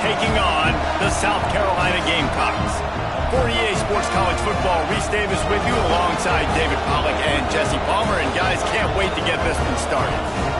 Taking on the South Carolina Gamecocks. For EA Sports College Football, Reese Davis with you alongside David Pollack and Jesse Palmer. And guys, can't wait to get this one started.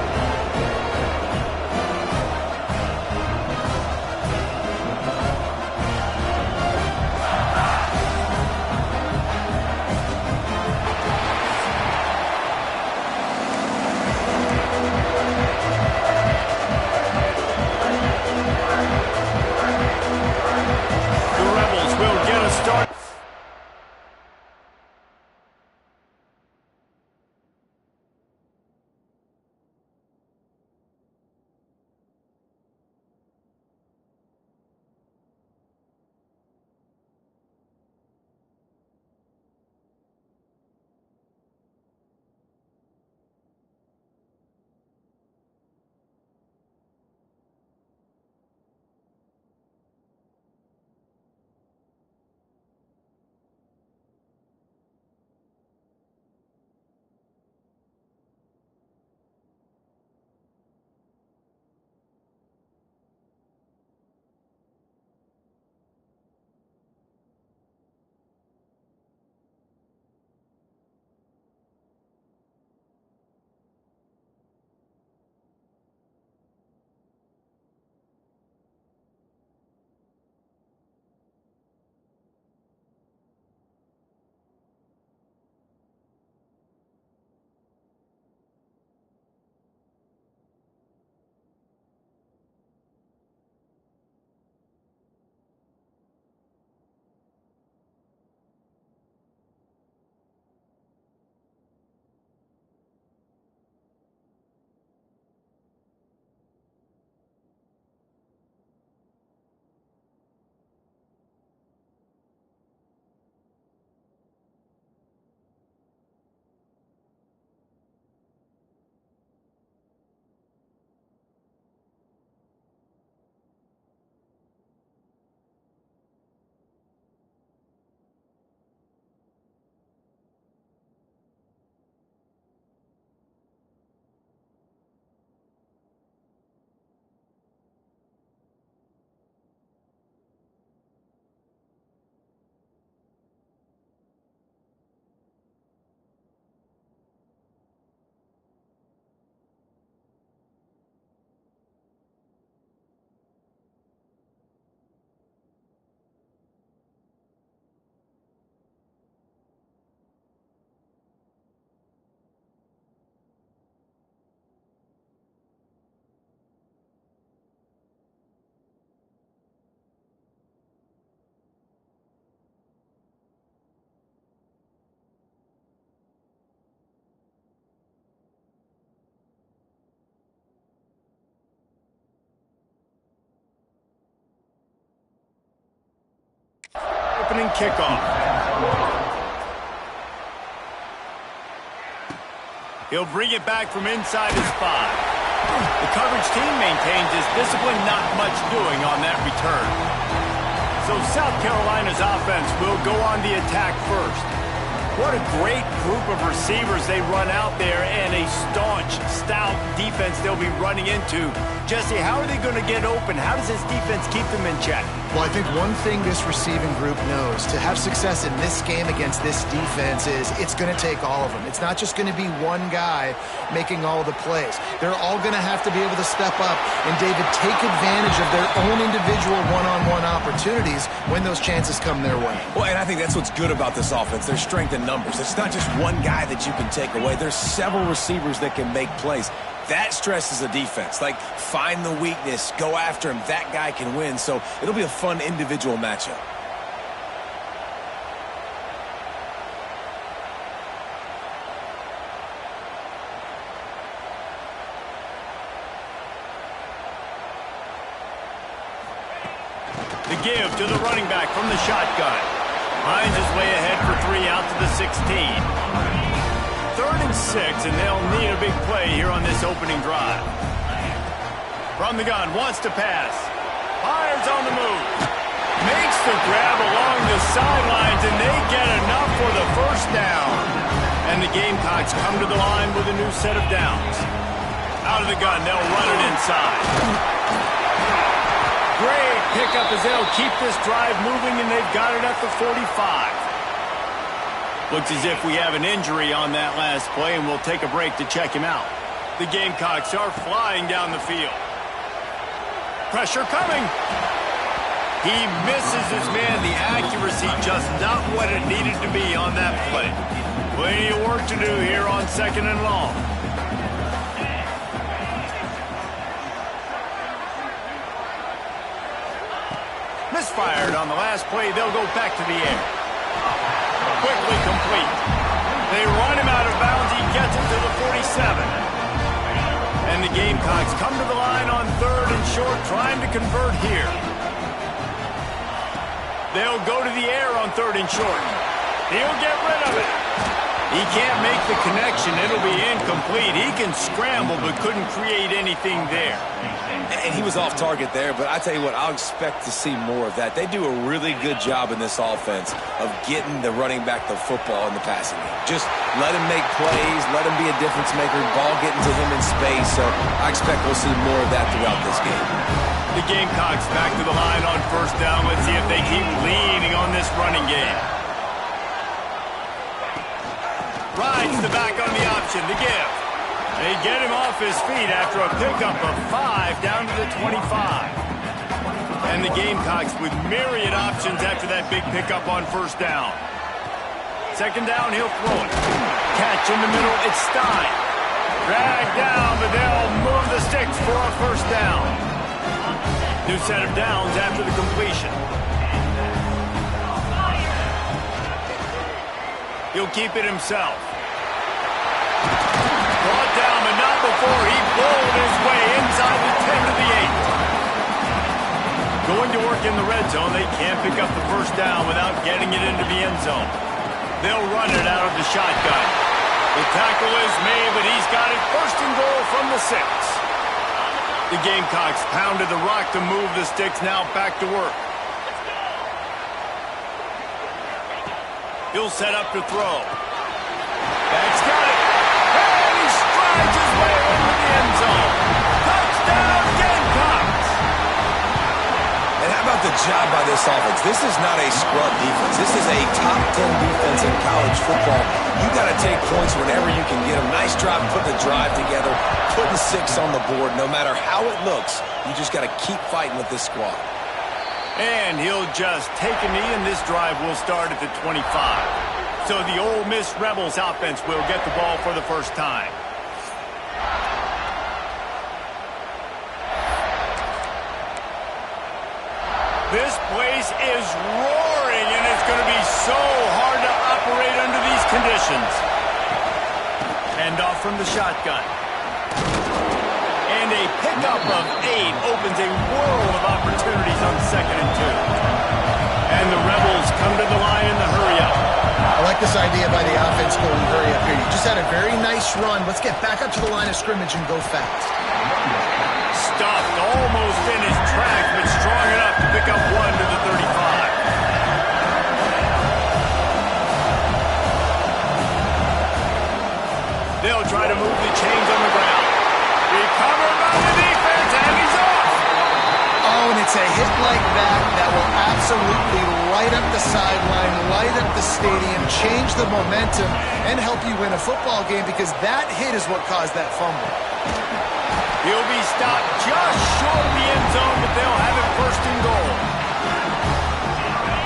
Opening kickoff. He'll bring it back from inside his 5. The coverage team maintains his discipline, not much doing on that return. So South Carolina's offense will go on the attack first. What a great group of receivers they run out there, and a staunch, stout defense they'll be running into. Jesse, how are they going to get open? How does this defense keep them in check? Well, I think one thing this receiving group knows, to have success in this game against this defense, is it's going to take all of them. It's not just going to be one guy making all the plays. They're all going to have to be able to step up and, David, take advantage of their own individual one-on-one opportunities when those chances come their way. Well, and I think that's what's good about this offense. There's strength in numbers. It's not just one guy that you can take away. There's several receivers that can make plays. That stresses the defense. Like, find the weakness, go after him. That guy can win. So it'll be a fun individual matchup. The give to the running back from the shotgun. Finds his way ahead for 3 out to the 16. 3rd and 6, and they'll need a big play here on this opening drive. From the gun, wants to pass. Fires on the move. Makes the grab along the sidelines, and they get enough for the first down. And the Gamecocks come to the line with a new set of downs. Out of the gun, they'll run it inside. Great pickup as they'll keep this drive moving, and they've got it at the 45. Looks as if we have an injury on that last play, and we'll take a break to check him out. The Gamecocks are flying down the field. Pressure coming. He misses his man. The accuracy just not what it needed to be on that play. Plenty of work to do here on 2nd and long. Misfired on the last play. They'll go back to the air. Quickly complete. They run him out of bounds. He gets it to the 47. And the Gamecocks come to the line on 3rd and short, trying to convert here. They'll go to the air on 3rd and short. He'll get rid of it. He can't make the connection. It'll be incomplete. He can scramble, but couldn't create anything there. And he was off target there, but I tell you what, I'll expect to see more of that. They do a really good job in this offense of getting the running back the football in the passing game. Just let him make plays, let him be a difference maker, ball getting to him in space. So I expect we'll see more of that throughout this game. The Gamecocks back to the line on 1st down. Let's see if they keep leaning on this running game. Rides the back on the option to give. They get him off his feet after a pickup of 5 down to the 25. And the Gamecocks with myriad options after that big pickup on 1st down. 2nd down, he'll throw it. Catch in the middle, it's Stein. Dragged down, but they'll move the sticks for a 1st down. New set of downs after the completion. He'll keep it himself. Brought down, but not before he bowled his way inside the 10 to the 8. Going to work in the red zone, they can't pick up the 1st down without getting it into the end zone. They'll run it out of the shotgun. The tackle is made, but he's got it 1st and goal from the 6. The Gamecocks pounded the rock to move the sticks, now back to work. He'll set up to throw. That's got it. And he strides his way into the end zone. Touchdown, Gamecocks! And how about the job by this offense? This is not a scrub defense. This is a top 10 defense in college football. You got to take points whenever you can get them. Nice job putting the drive together, putting 6 on the board. No matter how it looks, you just got to keep fighting with this squad. And he'll just take a knee, and this drive will start at the 25. So the Ole Miss Rebels offense will get the ball for the first time. This place is roaring, and it's going to be so hard to operate under these conditions. Hand off from the shotgun. And a pickup of 8 opens a world of opportunities on 2nd and 2. And the Rebels come to the line in the hurry-up. I like this idea by the offense going hurry up here. You just had a very nice run. Let's get back up to the line of scrimmage and go fast. Stuffed almost in his tracks, but strong enough to pick up 1 to the 35. They'll try to move the chains on the ground. Recovered by the defense, and he's off. Oh, and it It's a hit like that will absolutely light up the sideline, light up the stadium, change the momentum, and help you win a football game because that hit is what caused that fumble. He'll be stopped just short of the end zone, but they'll have it first and goal.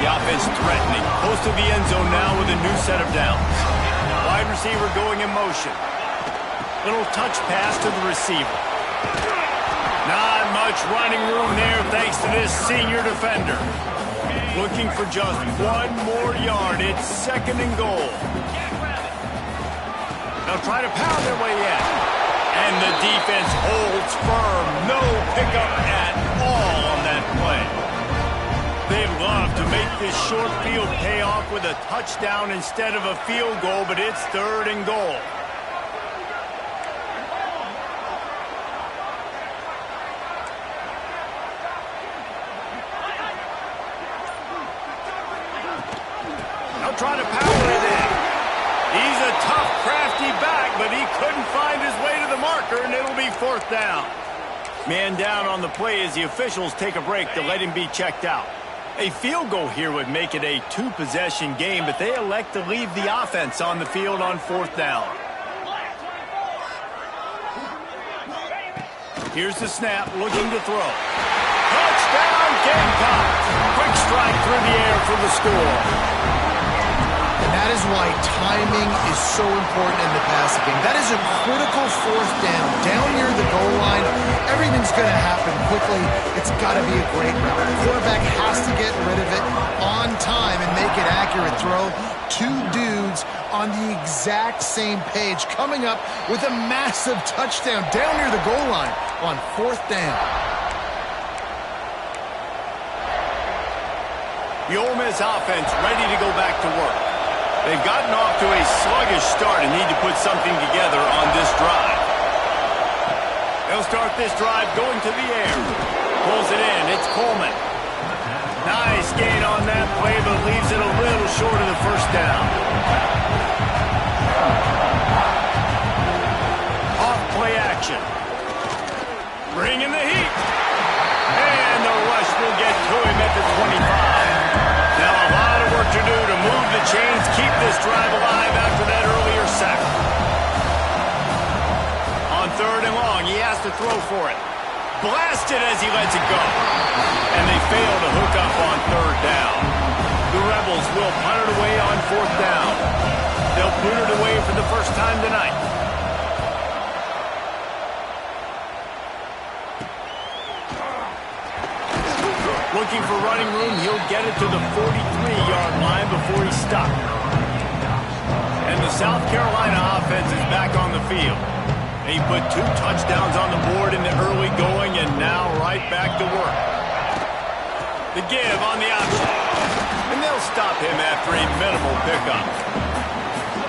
The offense threatening, close to the end zone now with a new set of downs. Wide receiver going in motion. Little touch pass to the receiver. Not much running room there thanks to this senior defender. Looking for just one more yard. It's second and goal. They'll try to pound their way in. And the defense holds firm. No pickup at all on that play. They'd love to make this short field pay off with a touchdown instead of a field goal, but it's third and goal. They'll try to power it in. He's a tough, crafty back, but he couldn't find his way to the marker, and it'll be fourth down. Man down on the play as the officials take a break to let him be checked out. A field goal here would make it a two-possession game, but they elect to leave the offense on the field on fourth down. Here's the snap, looking to throw. Touchdown, Gamecocks! Quick strike through the air for the score. And that is why timing is so important in the passing game. That is a critical fourth down. Down near the goal line, everything's going to happen quickly. It's got to be a great route. The quarterback has to get rid of it on time and make an accurate throw. Two dudes on the exact same page coming up with a massive touchdown down near the goal line on fourth down. The Ole Miss offense ready to go back to work. They've gotten off to a sluggish start and need to put something together on this drive. They'll start this drive going to the air. Pulls it in. It's Coleman. Nice gain on that play, but leaves it a little short of the first down. Off play action. Bringing the heat. And the rush will get to him at the 25. Now a lot of work to do to move the chains, keep this drive alive after that earlier sack. On third and long, he has to throw for it. Blasted as he lets it go. And they fail to hook up on third down. The Rebels will punt it away on fourth down. They'll put it away for the first time tonight. Looking for running room, he'll get it to the 43-yard line before he's stopped. And the South Carolina offense is back on the field. They put two touchdowns on the board in the early going and now right back to work. The give on the option. And they'll stop him after a minimal pickup.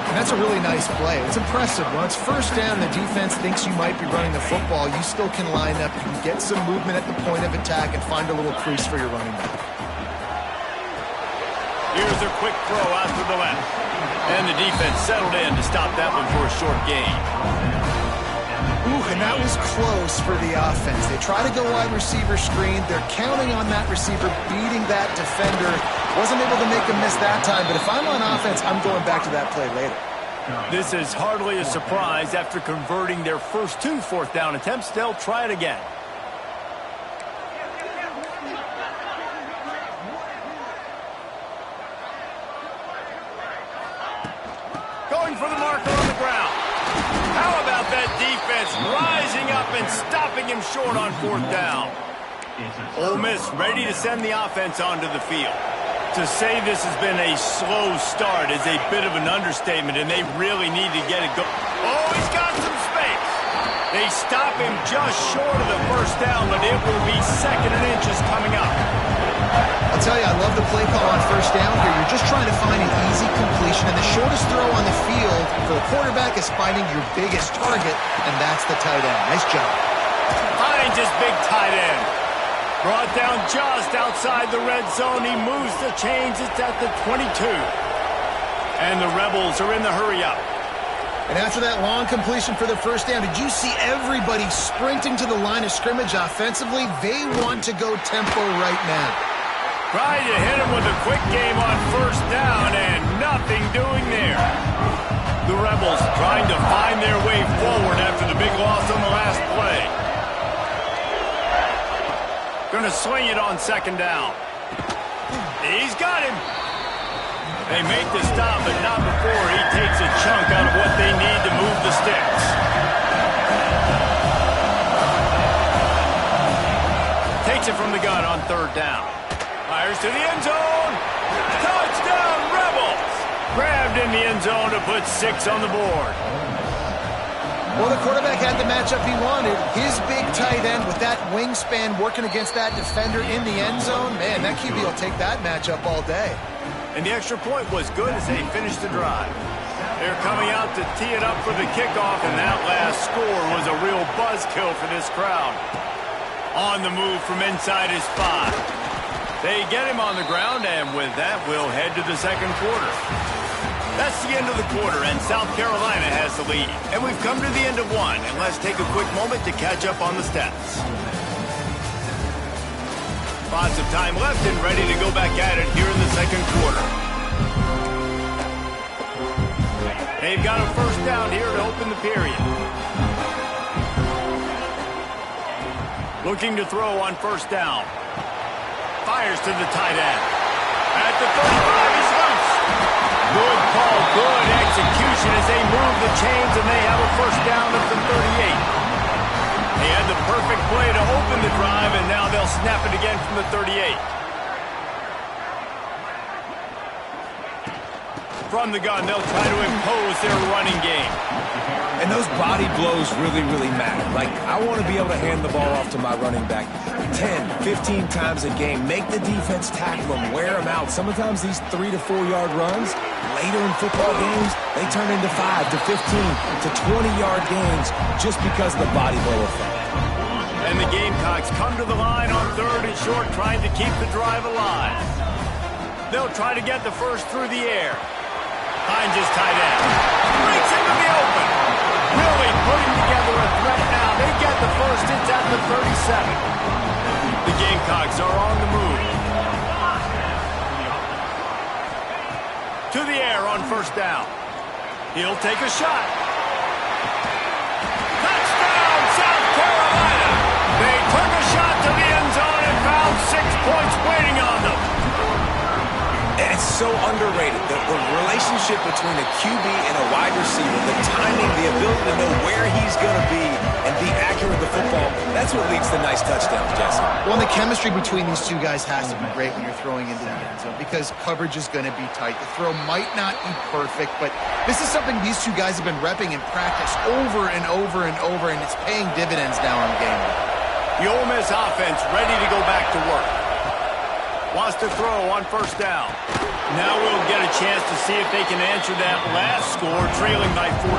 And that's a really nice play. It's impressive. When it's first down, the defense thinks you might be running the football. You still can line up. You can get some movement at the point of attack and find a little crease for your running back. Here's a quick throw out to the left. And the defense settled in to stop that one for a short gain. Ooh, and that was close for the offense. They try to go wide receiver screen. They're counting on that receiver beating that defender. Wasn't able to make a miss that time, but if I'm on offense, I'm going back to that play later. This is hardly a surprise. After converting their first two fourth down attempts, they'll try it again. Going for the marker on the ground. How about that defense rising up and stopping him short on fourth down? Ole Miss ready to send the offense onto the field. To say this has been a slow start is a bit of an understatement, and they really need to get it going. Oh, he's got some space. They stop him just short of the first down, but it will be second and inches coming up. I'll tell you, I love the play call on first down here. You're just trying to find an easy completion, and the shortest throw on the field for the quarterback is finding your biggest target, and that's the tight end. Nice job. Finds his big tight end. Brought down just outside the red zone. He moves the chains. It's at the 22. And the Rebels are in the hurry-up. And after that long completion for the first down, did you see everybody sprinting to the line of scrimmage offensively? They want to go tempo right now. Trying to hit him with a quick game on first down and nothing doing there. The Rebels trying to find their way forward after the big loss on the last play. Going to swing it on second down. He's got him. They make the stop, but not before he takes a chunk out of what they need to move the sticks. Takes it from the gun on third down. Fires to the end zone. Touchdown, Rebels! Grabbed in the end zone to put 6 on the board. Well, the quarterback had the matchup he wanted. His big tight end with that wingspan working against that defender in the end zone. Man, that QB will take that matchup all day. And the extra point was good as they finished the drive. They're coming out to tee it up for the kickoff, and that last score was a real buzzkill for this crowd. On the move from inside his 5. They get him on the ground, and with that, we'll head to the second quarter. That's the end of the quarter, and South Carolina has the lead. And we've come to the end of one, and let's take a quick moment to catch up on the stats. Lots of time left and ready to go back at it here in the second quarter. They've got a first down here to open the period. Looking to throw on first down. Fires to the tight end. At the 35, he's loose. Good call, good execution as they move the chains, and they have a first down at the 38. They had the perfect play to open the drive, and now they'll snap it again from the 38. From the gun, they'll try to impose their running game. And those body blows really, really matter. Like, I want to be able to hand the ball off to my running back 10, 15 times a game. Make the defense tackle them, wear them out. Sometimes these 3 to 4 yard runs, later in football games, they turn into 5 to 15 to 20-yard gains just because of the body blow effect. And the Gamecocks come to the line on third and short, trying to keep the drive alive. They'll try to get the first through the air. Finds his tight end. Breaks into the open. Really putting together a threat now. They get the first. It's at the 37. The Gamecocks are on the move. To the air on first down. He'll take a shot. Touchdown, South Carolina! They took a shot to the end zone and found 6 points waiting on them. And it's so underrated. The relationship between a QB and a wide receiver, the timing, the ability to know where he's going to be and be accurate with the football, that's what leads to nice touchdowns, Jesse. Well, the chemistry between these two guys has to be great when you're throwing into the end zone because coverage is going to be tight. The throw might not be perfect, but this is something these two guys have been repping in practice over and over and over, and it's paying dividends now in game. The Ole Miss offense ready to go back to work. Wants to throw on first down. Now we'll get a chance to see if they can answer that last score, trailing by 14,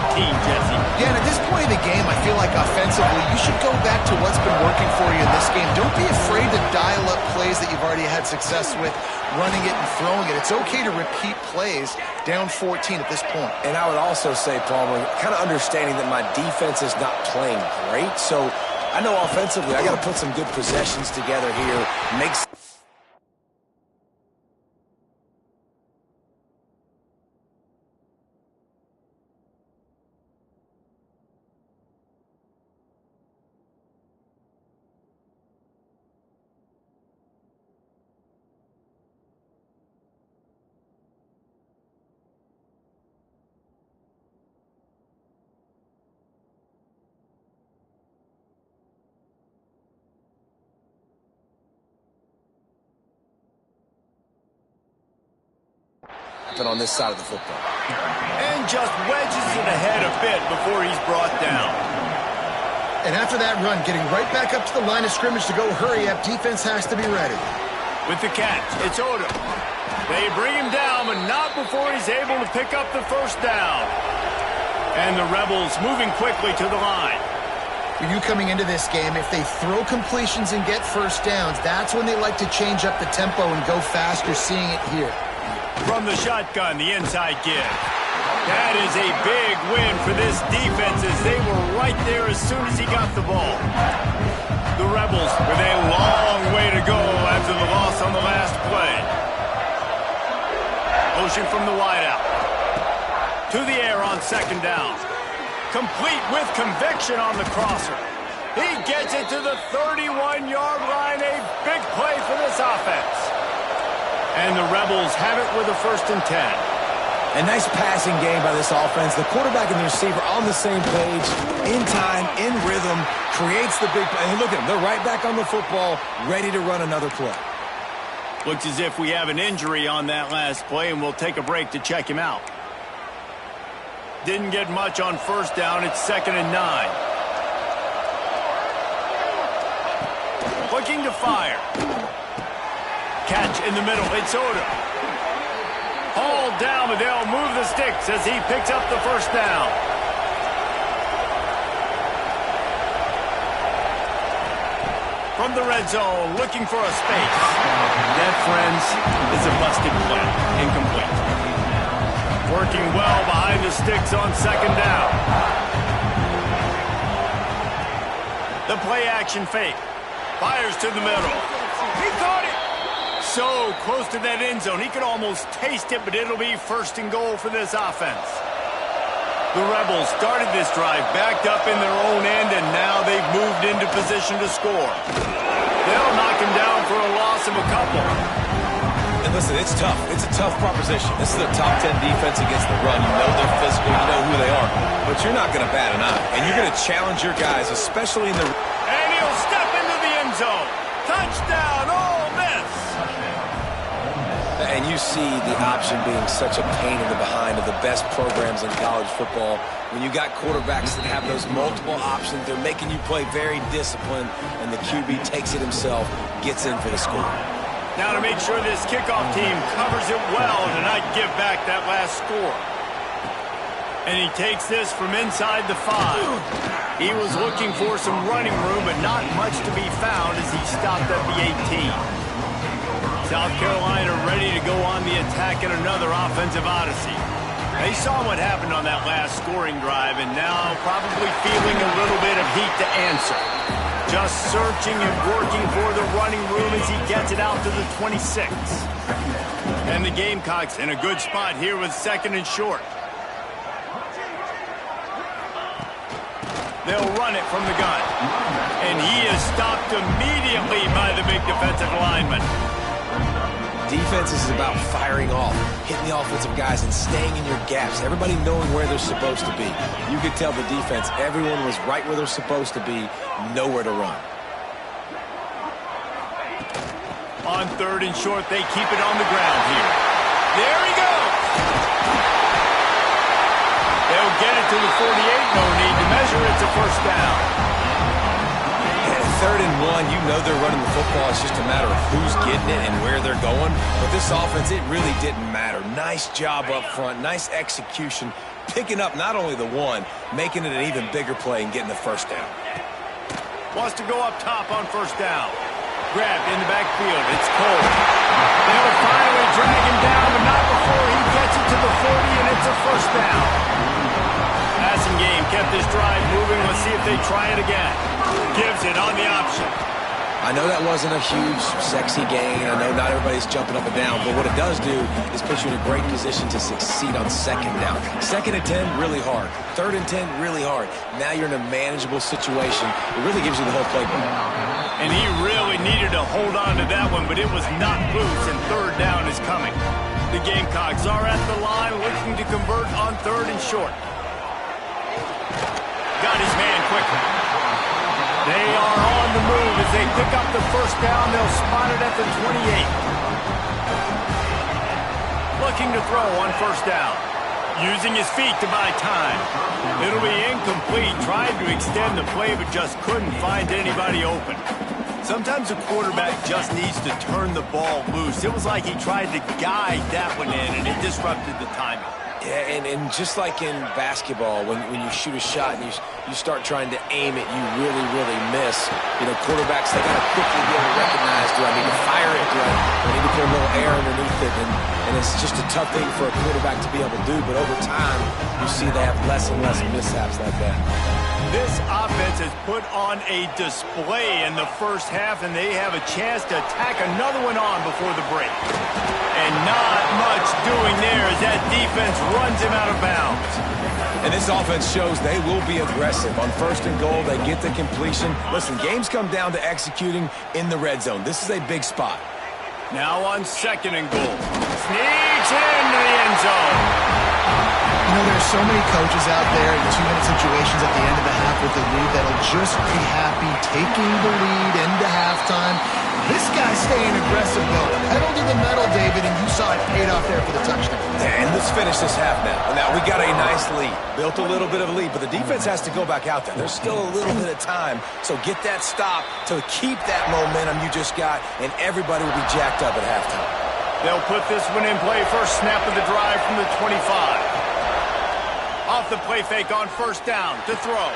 Jesse. Yeah, and at this point of the game, I feel like offensively, you should go back to what's been working for you in this game. Don't be afraid to dial up plays that you've already had success with, running it and throwing it. It's okay to repeat plays down 14 at this point. And I would also say, Palmer, kind of understanding that my defense is not playing great, so I know offensively I got to put some good possessions together here, make on this side of the football. And just wedges it ahead a bit before he's brought down. And after that run, getting right back up to the line of scrimmage to go hurry up, defense has to be ready. With the catch, it's Odom. They bring him down, but not before he's able to pick up the first down. And the Rebels moving quickly to the line. For you coming into this game, if they throw completions and get first downs, that's when they like to change up the tempo and go faster, seeing it here. From the shotgun, the inside give. That is a big win for this defense as they were right there as soon as he got the ball. The Rebels with a long way to go after the loss on the last play. Motion from the wideout. To the air on second down. Complete with conviction on the crosser. He gets it to the 31-yard line. A big play for this offense. And the Rebels have it with a 1st and 10. A nice passing game by this offense. The quarterback and the receiver on the same page, in time, in rhythm, creates the big play. And look at them. They're right back on the football, ready to run another play. Looks as if we have an injury on that last play, and we'll take a break to check him out. Didn't get much on 1st down. It's 2nd and 9. Looking to fire. Catch in the middle. It's Odom. Hauled down, but they'll move the sticks as he picks up the 1st down. From the red zone, looking for a space. That, friends, is a busted play. Incomplete. Working well behind the sticks on 2nd down. The play action fake. Fires to the middle. He caught it. So close to that end zone. He could almost taste it, but it'll be 1st and goal for this offense. The Rebels started this drive backed up in their own end, and now they've moved into position to score. They'll knock him down for a loss of a couple. And listen, it's tough. It's a tough proposition. This is their top 10 defense against the run. You know they're physical. You know who they are. But you're not going to bat an eye. And you're going to challenge your guys, especially in the... And he'll step into the end zone. Touchdown, Ole Miss. And you see the option being such a pain in the behind of the best programs in college football. When you got quarterbacks that have those multiple options, they're making you play very disciplined, and the QB takes it himself, gets in for the score. Now to make sure this kickoff team covers it well to not give back that last score. And he takes this from inside the 5. He was looking for some running room, but not much to be found as he stopped at the 18. South Carolina ready to go on the attack in another offensive odyssey. They saw what happened on that last scoring drive, and now probably feeling a little bit of heat to answer. Just searching and working for the running room as he gets it out to the 26. And the Gamecocks in a good spot here with 2nd and short. They'll run it from the gun. And he is stopped immediately by the big defensive lineman. Defense is about firing off, hitting the offensive guys, and staying in your gaps. Everybody knowing where they're supposed to be. You could tell the defense, everyone was right where they're supposed to be, nowhere to run. On 3rd and short, they keep it on the ground here. There he goes! They'll get it to the 48, no need to measure. It's a 1st down. 3rd and 1, you know they're running the football. It's just a matter of who's getting it and where they're going. But this offense, it really didn't matter. Nice job up front, nice execution, picking up not only the 1, making it an even bigger play and getting the 1st down. Wants to go up top on 1st down. Grabbed in the backfield. It's Cole. They'll finally drag him down, but not before he gets it to the 40, and it's a 1st down. Passing game kept this drive moving. Let's see if they try it again. Gives it on the option. I know that wasn't a huge, sexy gain. I know not everybody's jumping up and down, but what it does do is put you in a great position to succeed on 2nd down. 2nd and 10, really hard. 3rd and 10, really hard. Now you're in a manageable situation. It really gives you the whole playbook. And he really needed to hold on to that one, but it was not loose, and 3rd down is coming. The Gamecocks are at the line looking to convert on 3rd and short. Got his man quickly. They are on the move as they pick up the 1st down. They'll spot it at the 28. Looking to throw on 1st down. Using his feet to buy time. It'll be incomplete. Tried to extend the play, but just couldn't find anybody open. Sometimes a quarterback just needs to turn the ball loose. It was like he tried to guide that one in, and it disrupted the timing. Yeah, and just like in basketball, when you shoot a shot and you start trying to aim it, you really, really miss. You know, quarterbacks, they got to quickly be able to recognize, do I need to fire it? Do I need to put a little air underneath with it, and it's just a tough thing for a quarterback to be able to do. But over time, you see they have less and less mishaps like that. This offense has put on a display in the first half, and they have a chance to tack another one on before the break. And not much doing there as that defense runs him out of bounds. And this offense shows they will be aggressive. On 1st and goal, they get the completion. Listen, games come down to executing in the red zone. This is a big spot. Now on 2nd and goal. Sneaks into the end zone. You know, there's so many coaches out there in 2-minute situations at the end of the half with the lead that'll just be happy taking the lead into halftime. This guy's staying aggressive, though. Pedal to the metal, David, and you saw it paid off there for the touchdown. And let's finish this half now. Now, we got a nice lead. Built a little bit of a lead, but the defense has to go back out there. There's still a little bit of time, so get that stop to keep that momentum you just got, and everybody will be jacked up at halftime. They'll put this one in play. First snap of the drive from the 25. Off the play fake on 1st down to throw.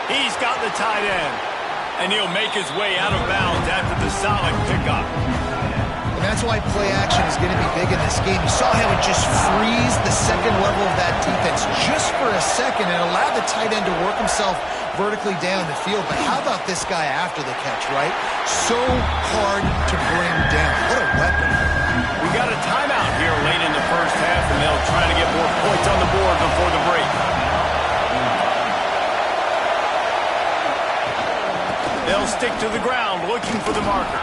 He's got the tight end. And he'll make his way out of bounds after the solid pickup. And that's why play action is going to be big in this game. You saw how it just freezed the second level of that defense just for a second and allowed the tight end to work himself vertically down the field. But how about this guy after the catch, right? So hard to bring down. What a weapon. We got a timeout here late in the first half, and they'll try to get more points on the board before the break. They'll stick to the ground looking for the marker.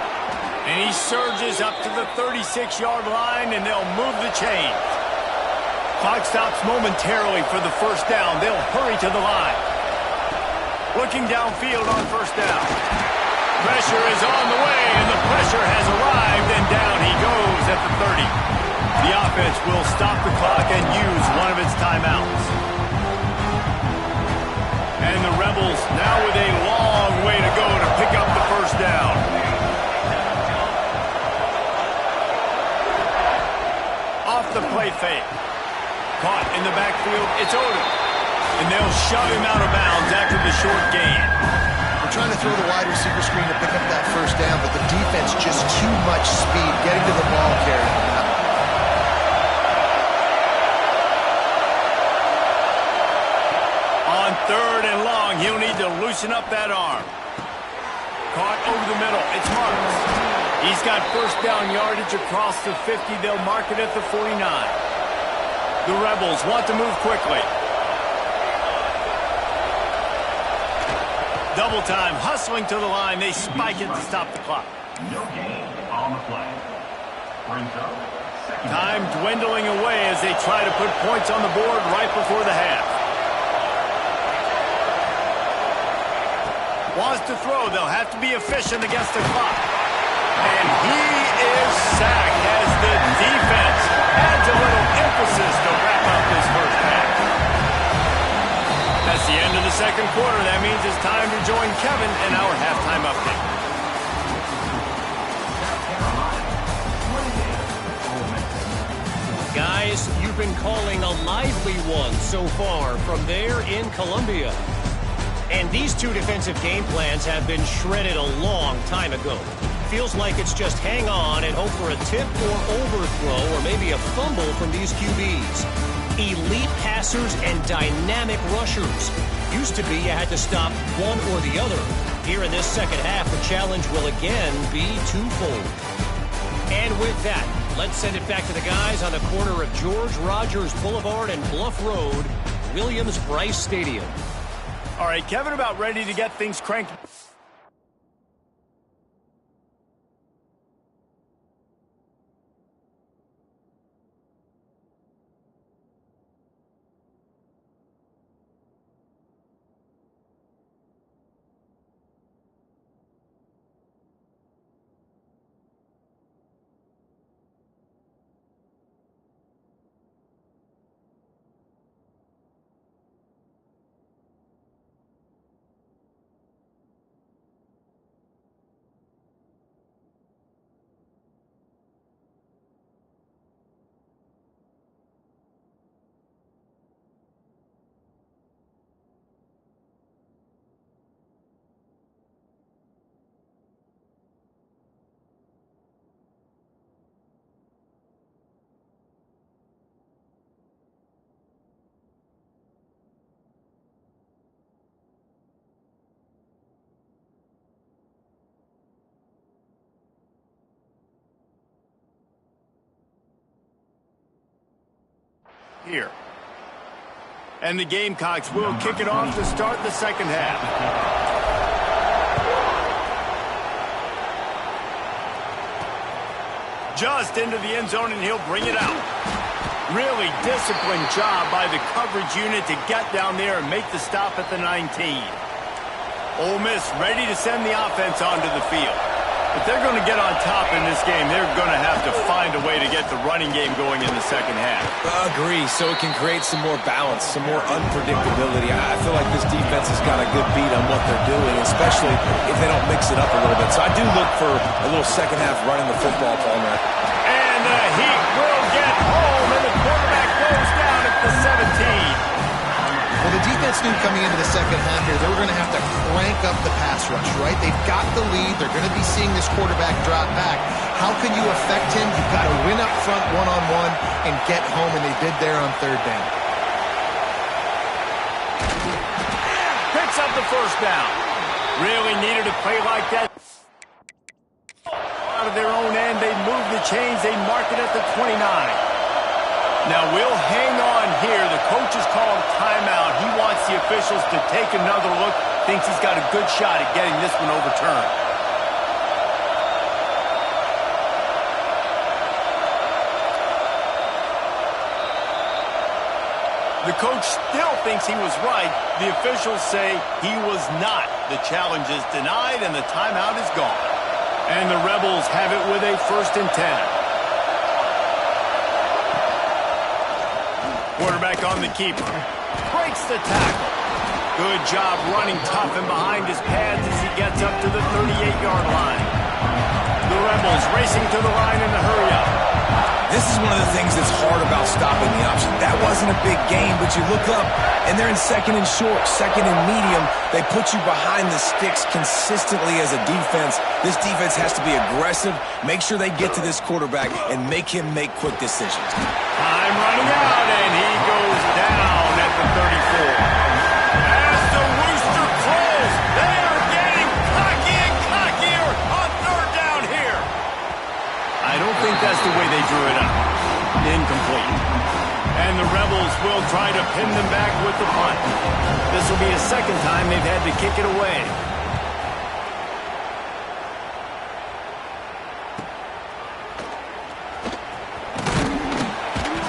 And he surges up to the 36-yard line, and they'll move the chain. Clock stops momentarily for the 1st down. They'll hurry to the line. Looking downfield on 1st down. Pressure is on the way, and the pressure has arrived, and down he goes at the 30. The offense will stop the clock and use one of its timeouts. And the Rebels now with a long way to go to pick up the 1st down. Off the play fake. Caught in the backfield, it's Odom. And they'll shove him out of bounds after the short gain. We're trying to throw the wide receiver screen to pick up that 1st down, but the defense just too much speed getting to the ball carrier. On 3rd and long, he'll need to loosen up that arm. Caught over the middle. It's Marks. He's got 1st down yardage across the 50. They'll mark it at the 49. The Rebels want to move quickly. Double time, hustling to the line. They spike it to stop the clock. No gain on the play. Brings up Time dwindling away as they try to put points on the board right before the half. Wants to throw. They'll have to be efficient against the clock. And he is sacked as the defense adds a little emphasis to wrap up this 1st half. That's the end of the 2nd quarter. That means it's time to join Kevin in our halftime update. Guys, you've been calling a lively one so far from there in Columbia. And these two defensive game plans have been shredded a long time ago. Feels like it's just hang on and hope for a tip or overthrow or maybe a fumble from these QBs. Elite passers and dynamic rushers. Used to be you had to stop one or the other. Here in this 2nd half, the challenge will again be twofold. And with that, let's send it back to the guys on the corner of George Rogers Boulevard and Bluff Road, Williams-Brice Stadium. All right, Kevin, about ready to get things cranked. here. And the Gamecocks will kick it off to start the second half. Just into the end zone, and he'll bring it out. Really disciplined job by the coverage unit to get down there and make the stop at the 19. Ole Miss ready to send the offense onto the field. If they're going to get on top in this game, they're going to have to find a way to get the running game going in the second half. Agree, so it can create some more balance, some more unpredictability. I feel like this defense has got a good beat on what they're doing, especially if they don't mix it up a little bit. So I do look for a little second half running the football, Palmer. And the Heat will get home, and the quarterback goes down at the 17. Well, the defense knew coming into the second half here, they were going to have to crank up the pass rush, right? They've got the lead. They're going to be seeing this quarterback drop back. How can you affect him? You've got to win up front one-on-one and get home, and they did there on third down. Picks up the first down. Really needed a play like that. Out of their own end, they move the chains. They mark it at the 29. Now we'll hang on here. The coach has called timeout. He wants the officials to take another look. Thinks he's got a good shot at getting this one overturned. The coach still thinks he was right. The officials say he was not. The challenge is denied and the timeout is gone. And the Rebels have it with a 1st and 10. Quarterback on the keeper. Breaks the tackle. Good job running tough and behind his pads as he gets up to the 38-yard line. The Rebels racing to the line in the hurry-up. This is one of the things that's hard about stopping the option. That wasn't a big gain, but you look up, and they're in 2nd and short, 2nd and medium. They put you behind the sticks consistently as a defense. This defense has to be aggressive, make sure they get to this quarterback, and make him make quick decisions. Time running out, and he goes down at the 34. As the Rooster close, they are getting cocky and cockier on third down here. I don't think that's the way they drew it up. Incomplete. And the Rebels will try to pin them back with the punt. This will be a second time they've had to kick it away.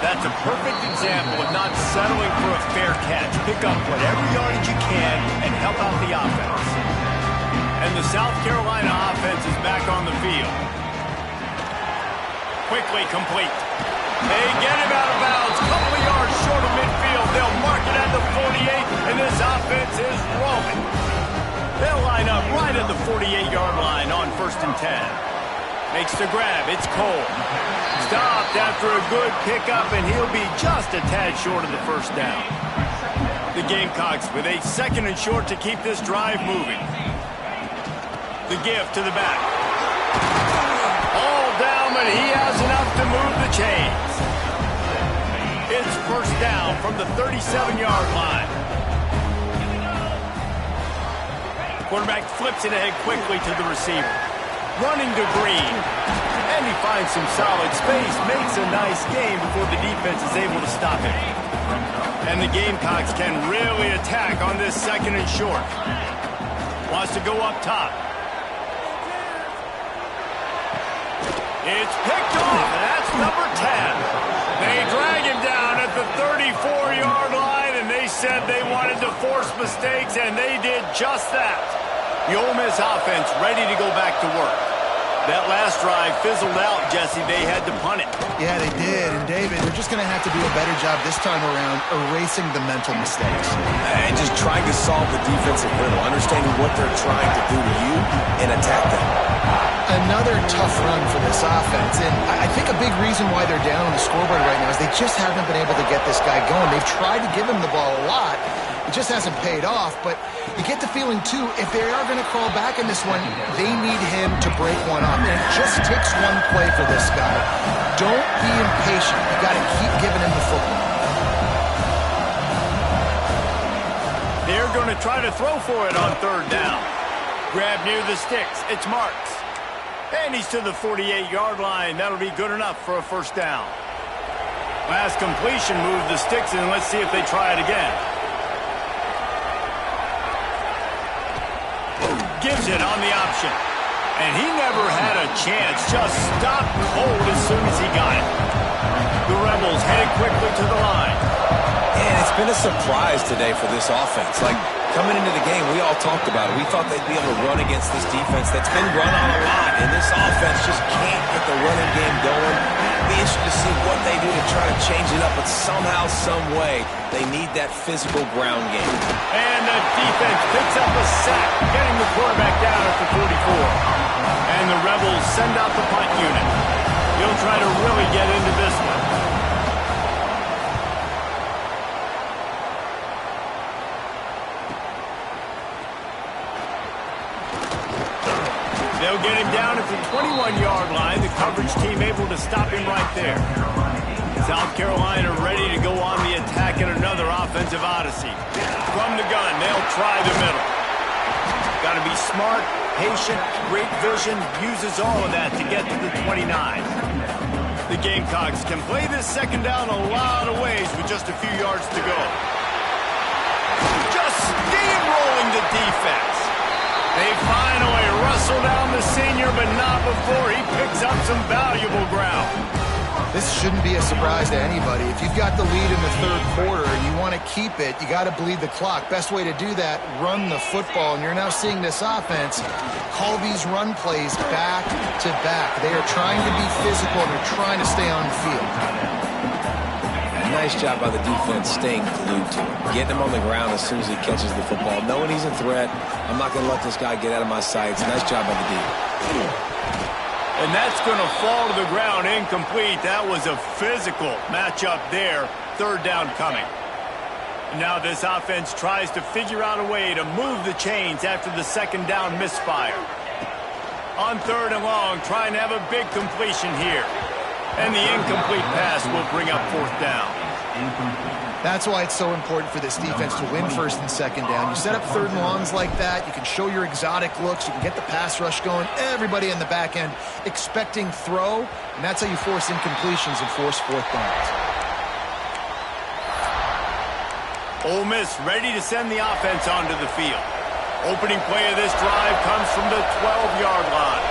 That's a perfect example of not settling for a fair catch. Pick up whatever yardage you can and help out the offense. And the South Carolina offense is back on the field. Quickly complete. They get him out of bounds. Couple of yards short of midfield. They'll mark it at the 48, and this offense is rolling. They'll line up right at the 48-yard line on 1st and 10. Makes the grab. It's Cole. Stopped after a good pickup, and he'll be just a tad short of the first down. The Gamecocks with a 2nd and short to keep this drive moving. The give to the back. All down, but he has enough to move the chains. It's 1st down from the 37-yard line. Quarterback flips it ahead quickly to the receiver. Running to Green. And he finds some solid space, makes a nice game before the defense is able to stop him. And the Gamecocks can really attack on this 2nd and short. Wants to go up top. It's picked off, and that's number 10. They drag him down at the 34-yard line, and they said they wanted to force mistakes, and they did just that. The Ole Miss offense ready to go back to work. That last drive fizzled out, Jesse. They had to punt it. Yeah, they did. And, David, they're just going to have to do a better job this time around erasing the mental mistakes. And just trying to solve the defensive riddle, understanding what they're trying to do to you and attack them. Another tough run for this offense. And I think a big reason why they're down on the scoreboard right now is they just haven't been able to get this guy going. They've tried to give him the ball a lot. It just hasn't paid off, but you get the feeling, too, if they are going to crawl back in this one, they need him to break one off. And it just takes one play for this guy. Don't be impatient. You got to keep giving him the football. They're going to try to throw for it on 3rd down. Grab near the sticks. It's Marks. And he's to the 48-yard line. That'll be good enough for a 1st down. Last completion moved the sticks, and let's see if they try it again. Gives it on the option. And he never had a chance. Just stopped cold as soon as he got it. The Rebels headed quickly to the line. And it's been a surprise today for this offense. Like, coming into the game, we all talked about it. We thought they'd be able to run against this defense that's been run on a lot, and this offense just can't get the running game going. It'll be interesting to see what they do to try to change it up, but somehow, some way, they need that physical ground game. And the defense picks up a sack, getting the quarterback down at the 44. And the Rebels send out the punt unit. He'll try to really get into this one. They'll get him down at the 21-yard line. The coverage team able to stop him right there. South Carolina ready to go on the attack in another offensive odyssey. From the gun, they'll try the middle. Got to be smart, patient, great vision, uses all of that to get to the 29. The Gamecocks can play this second down a lot of ways with just a few yards to go. Just steamrolling the defense. They finally wrestle down the senior, but not before he picks up some valuable ground. This shouldn't be a surprise to anybody. If you've got the lead in the third quarter and you want to keep it, you got to bleed the clock. Best way to do that, run the football. And you're now seeing this offense call these run plays back to back. They are trying to be physical and they're trying to stay on the field. Nice job by the defense staying glued to him, getting him on the ground as soon as he catches the football, knowing he's a threat. I'm not going to let this guy get out of my sights. Nice job by the D. And that's going to fall to the ground incomplete. That was a physical matchup there. Third down coming. Now this offense tries to figure out a way to move the chains after the second down misfire. On third and long, trying to have a big completion here. And the incomplete pass will bring up fourth down. That's why it's so important for this defense to win first and second down. You set up third and longs like that, you can show your exotic looks, you can get the pass rush going, everybody in the back end expecting throw, and that's how you force incompletions and force fourth downs. Ole Miss ready to send the offense onto the field. Opening play of this drive comes from the 12-yard line.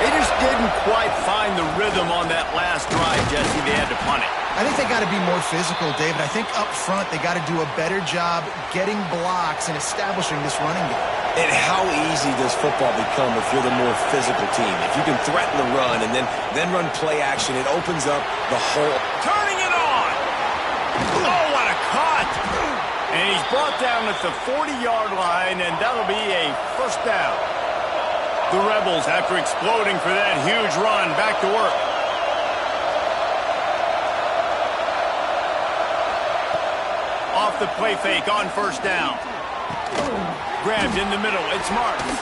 They just didn't quite find the rhythm on that last drive, Jesse. They had to punt it. I think they got to be more physical, David. I think up front they got to do a better job getting blocks and establishing this running game. And how easy does football become if you're the more physical team? If you can threaten the run and then run play action, it opens up the whole. Turning it on! Oh, what a cut! And he's brought down at the 40-yard line, and that'll be a first down. The Rebels, after exploding for that huge run, back to work. Off the play fake on first down. Grabbed in the middle. It's Martin.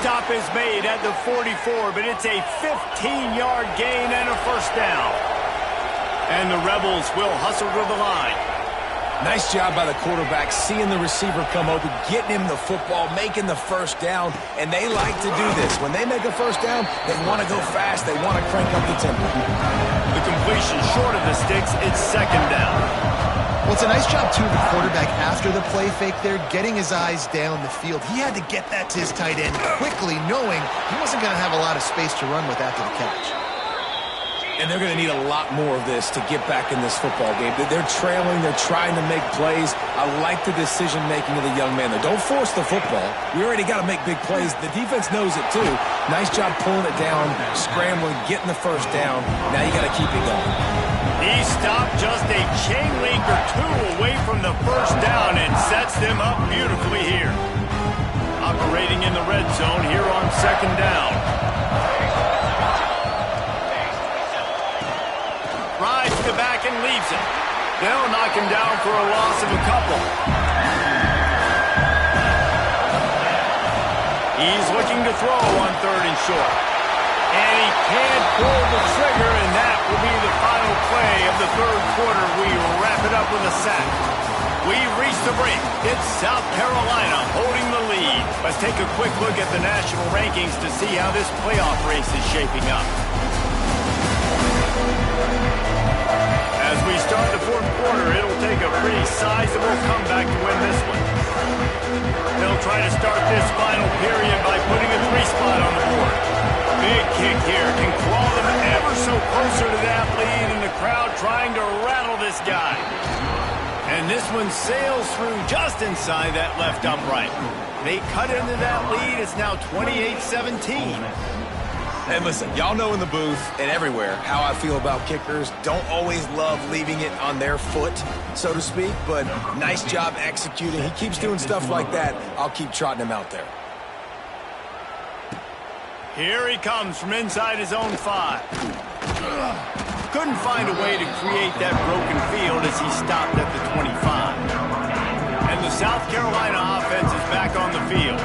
Stop is made at the 44, but it's a 15-yard gain and a first down. And the Rebels will hustle to the line. Nice job by the quarterback, seeing the receiver come open, getting him the football, making the first down, and they like to do this. When they make a first down, they want to go fast. They want to crank up the tempo. The completion short of the sticks. It's second down. Well, it's a nice job, too, of the quarterback after the play fake there, getting his eyes down the field. He had to get that to his tight end quickly, knowing he wasn't going to have a lot of space to run with after the catch. And they're going to need a lot more of this to get back in this football game. They're trailing. They're trying to make plays. I like the decision-making of the young man there. Don't force the football. We already got to make big plays. The defense knows it, too. Nice job pulling it down, scrambling, getting the first down. Now you got to keep it going. He stopped just a chain link or two away from the first down and sets them up beautifully here. Operating in the red zone here on second down. Rides the back and leaves it. They'll knock him down for a loss of a couple. He's looking to throw on third and short. And he can't pull the trigger, and that will be the final play of the third quarter. We wrap it up with a sack. We've reached the break. It's South Carolina holding the lead. Let's take a quick look at the national rankings to see how this playoff race is shaping up. As this guy. And this one sails through just inside that left upright. They cut into that lead. It's now 28-17. And listen, y'all know in the booth and everywhere how I feel about kickers. Don't always love leaving it on their foot, so to speak, but nice job executing. He keeps doing stuff like that. I'll keep trotting him out there. Here he comes from inside his own 5. Couldn't find a way to create that broken field as he stopped at the 25. And the South Carolina offense is back on the field.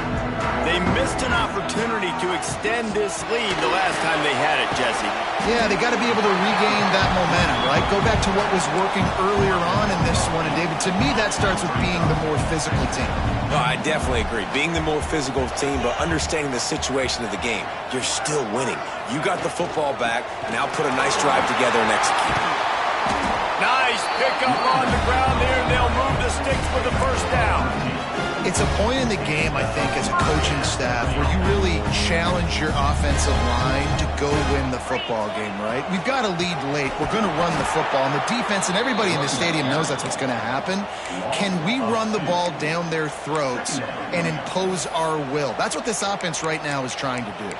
They missed an opportunity to extend this lead the last time they had it, Jesse. Yeah, they got to be able to regain that momentum, right? Go back to what was working earlier on in this one. And, David, to me, that starts with being the more physical team. No, I definitely agree. Being the more physical team, but understanding the situation of the game. You're still winning. You got the football back. Now put a nice drive together and execute. Nice pickup on the ground there, and they'll move the sticks for the first down. It's a point in the game, I think, as a coaching staff where you really challenge your offensive line to go win the football game, right? We've got to lead late. We're going to run the football. And the defense and everybody in the stadium knows that's what's going to happen. Can we run the ball down their throats and impose our will? That's what this offense right now is trying to do.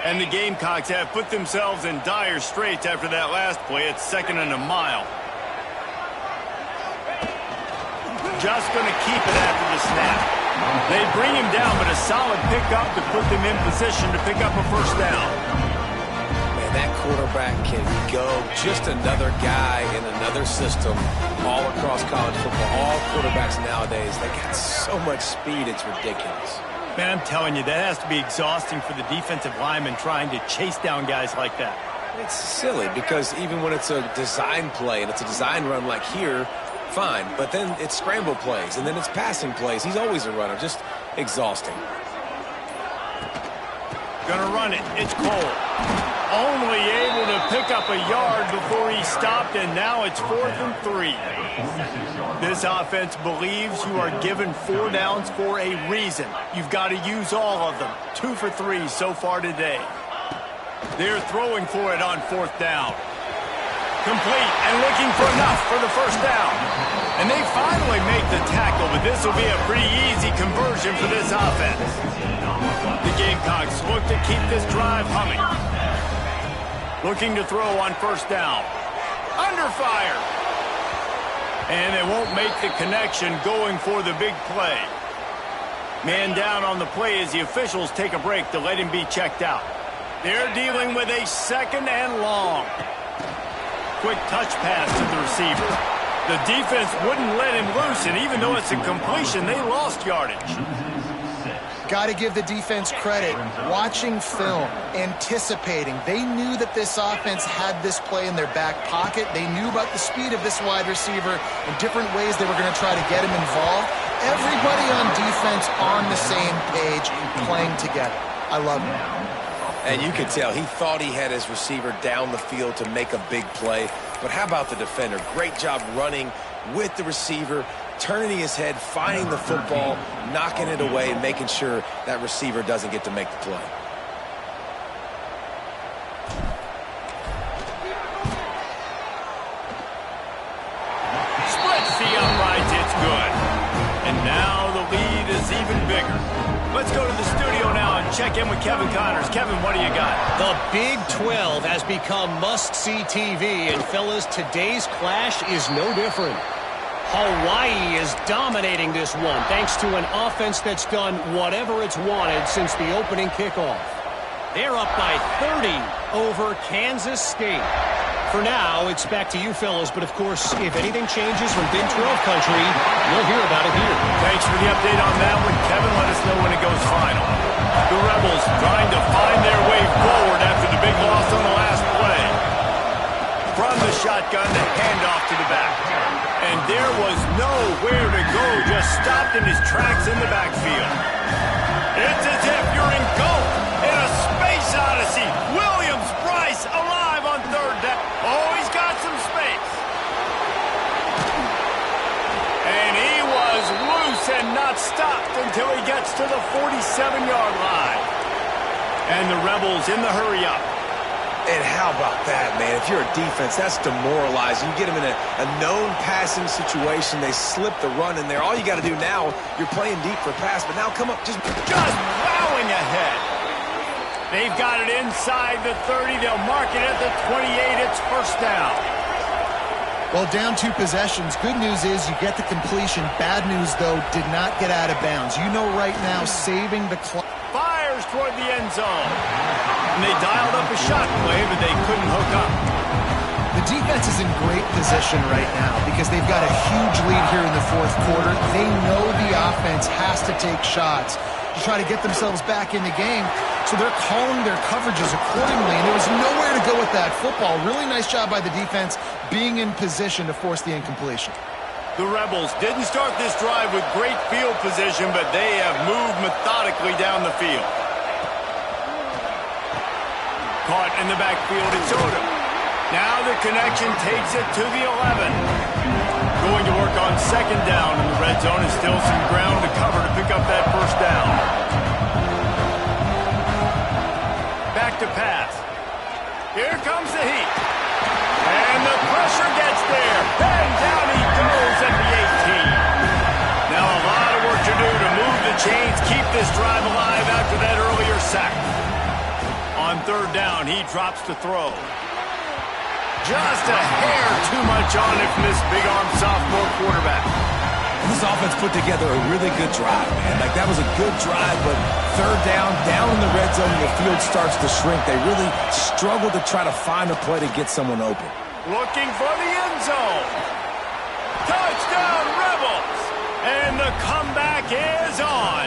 And the Gamecocks have put themselves in dire straits after that last play. It's 2nd and a mile. Just going to keep it after the snap. They bring him down, but a solid pickup to put them in position to pick up a first down. Man, that quarterback can go. Just another guy in another system all across college football. All quarterbacks nowadays, they got so much speed, it's ridiculous. Man, I'm telling you, that has to be exhausting for the defensive lineman trying to chase down guys like that. It's silly because even when it's a design play and it's a design run like here, fine. But then it's scramble plays and then it's passing plays. He's always a runner. Just exhausting. Gonna run it. It's Cole. Only able to pick up a yard before he stopped, and now it's 4th and 3. This offense believes you are given 4 downs for a reason. You've got to use all of them. 2 for 3 so far today. They're throwing for it on 4th down. Complete and looking for enough for the first down. And they finally make the tackle, but this will be a pretty easy conversion for this offense. The Gamecocks look to keep this drive humming. Looking to throw on 1st down. Under fire. And they won't make the connection going for the big play. Man down on the play as the officials take a break to let him be checked out. They're dealing with a 2nd and long. Quick touch pass to the receiver. The defense wouldn't let him loose, and even though it's a completion, they lost yardage. Got to give the defense credit. Watching film, anticipating. They knew that this offense had this play in their back pocket. They knew about the speed of this wide receiver and different ways they were going to try to get him involved. Everybody on defense on the same page, playing together. I love it. And you could tell he thought he had his receiver down the field to make a big play. But how about the defender? Great job running with the receiver, turning his head, finding the football, knocking it away, and making sure that receiver doesn't get to make the play. Splits the uprights, it's good. And now the lead is even bigger. Let's go to the studio now and check in with Kevin Connors. Kevin, what do you got? The Big 12 has become must-see TV, and fellas, today's clash is no different. Hawaii is dominating this one thanks to an offense that's done whatever it's wanted since the opening kickoff. They're up by 30 over Kansas State. For now, it's back to you fellas, but of course, if anything changes from Big 12 country, you'll hear about it here. Thanks for the update on that one, Kevin. Let us know when it goes final. The Rebels trying to find their way forward after the big loss on the last play. From the shotgun, the handoff to the back. And there was nowhere to go, just stopped in his tracks in the backfield. It's as if you're engulfed in a space odyssey. Williams Bryce alive on 3rd down. Oh, he's got some space. And he was loose and not stopped until he gets to the 47-yard line. And the Rebels in the hurry up. And how about that, man? If you're a defense, that's demoralizing. You get them in a known passing situation. They slip the run in there. All you got to do now, you're playing deep for pass, but now come up just plowing ahead. They've got it inside the 30. They'll mark it at the 28. It's first down. Well, down 2 possessions. Good news is you get the completion. Bad news, though, did not get out of bounds. You know right now, saving the clock. Fires toward the end zone. And they dialed up a shot play, but they couldn't hook up. The defense is in great position right now because they've got a huge lead here in the fourth quarter. They know the offense has to take shots to try to get themselves back in the game. So they're calling their coverages accordingly, and there was nowhere to go with that football. Really nice job by the defense being in position to force the incompletion. The Rebels didn't start this drive with great field position, but they have moved methodically down the field. Caught in the backfield, it's Odom. Now the connection takes it to the 11. Going to work on second down in the red zone, and still some ground to cover to pick up that first down. Back to pass. Here comes the heat. And the pressure gets there. And down he goes at the 18. Now a lot of work to do to move the chains, keep this drive alive after that earlier sack. On third down, he drops to throw. Just a hair too much on it from this big-arm sophomore quarterback. This offense put together a really good drive, man. Like, that was a good drive, but third down in the red zone, the field starts to shrink. They really struggle to try to find a play to get someone open. Looking for the end zone. Touchdown, Rebels! And the comeback is on.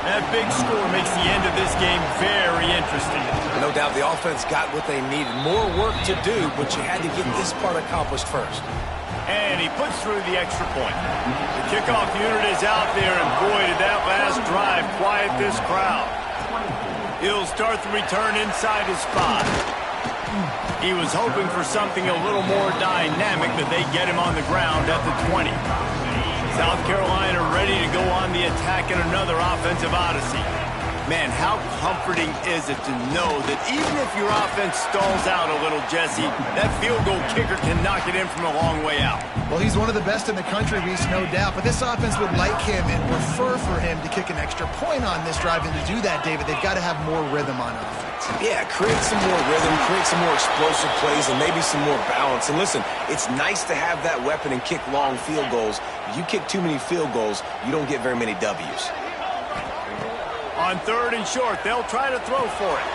That big score makes the end of this game very interesting. No doubt the offense got what they needed. More work to do, but you had to get this part accomplished first. And he puts through the extra point. The kickoff unit is out there, and boy, did that last drive quiet this crowd. He'll start the return inside his 5. He was hoping for something a little more dynamic, but they get him on the ground at the 20. South Carolina ready to go on the attack in another offensive odyssey. Man, how comforting is it to know that even if your offense stalls out a little, Jesse, that field goal kicker can knock it in from a long way out. Well, he's one of the best in the country, Reese, no doubt. But this offense would like him and prefer for him to kick an extra point on this drive. And to do that, David, they've got to have more rhythm on offense. Yeah, create some more rhythm, create some more explosive plays, and maybe some more balance. And listen, it's nice to have that weapon and kick long field goals. If you kick too many field goals, you don't get very many W's. On third and short, they'll try to throw for it.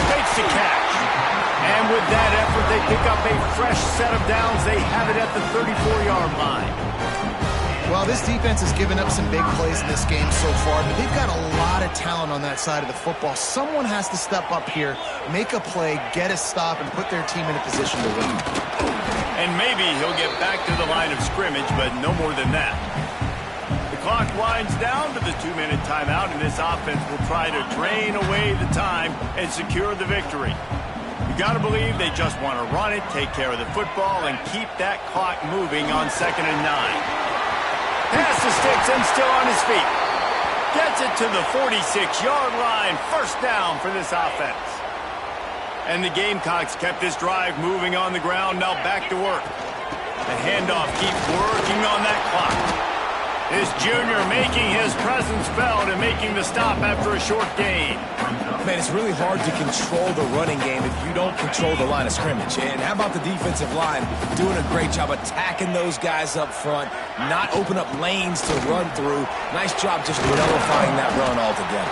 Takes the catch. And with that effort, they pick up a fresh set of downs. They have it at the 34-yard line. Well, this defense has given up some big plays in this game so far, but they've got a lot of talent on that side of the football. Someone has to step up here, make a play, get a stop, and put their team in a position to win. And maybe he'll get back to the line of scrimmage, but no more than that. Clock winds down to the 2-minute timeout, and this offense will try to drain away the time and secure the victory. You got to believe they just want to run it, take care of the football, and keep that clock moving on 2nd and 9. Pass the sticks and still on his feet. Gets it to the 46-yard line. First down for this offense. And the Gamecocks kept this drive moving on the ground. Now back to work. The handoff keeps working on that clock. This junior making his presence felt and making the stop after a short gain. Man, it's really hard to control the running game if you don't control the line of scrimmage. And how about the defensive line doing a great job attacking those guys up front, not open up lanes to run through. Nice job just nullifying that run altogether.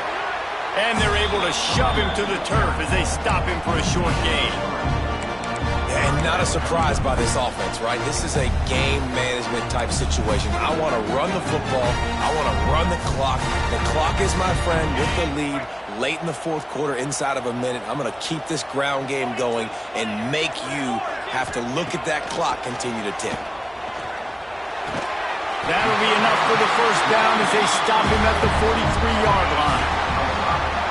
And they're able to shove him to the turf as they stop him for a short gain. And not a surprise by this offense, right? This is a game management type situation. I want to run the football. I want to run the clock. The clock is my friend with the lead late in the fourth quarter, inside of a minute. I'm going to keep this ground game going and make you have to look at that clock continue to tick. That'll be enough for the first down as they stop him at the 43-yard line.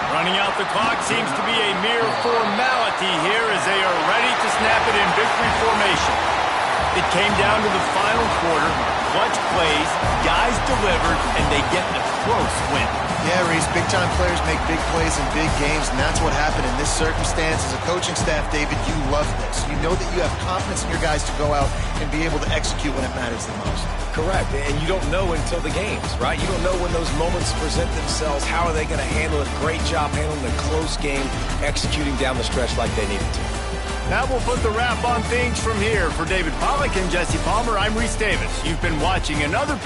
Running out the clock seems to be a mere formality here as they are ready to snap it in victory formation. It came down to the final quarter. clutch plays, guys delivered, and they get a close win. Yeah, Reese, big-time players make big plays in big games, and that's what happened in this circumstance. As a coaching staff, David, you love this. You know that you have confidence in your guys to go out and be able to execute when it matters the most. Correct, and you don't know until the games, right? You don't know when those moments present themselves. How are they going to handle it? Great job handling a close game, executing down the stretch like they needed to. Now we'll put the wrap on things from here. For David Pollack and Jesse Palmer, I'm Reese Davis. You've been watching another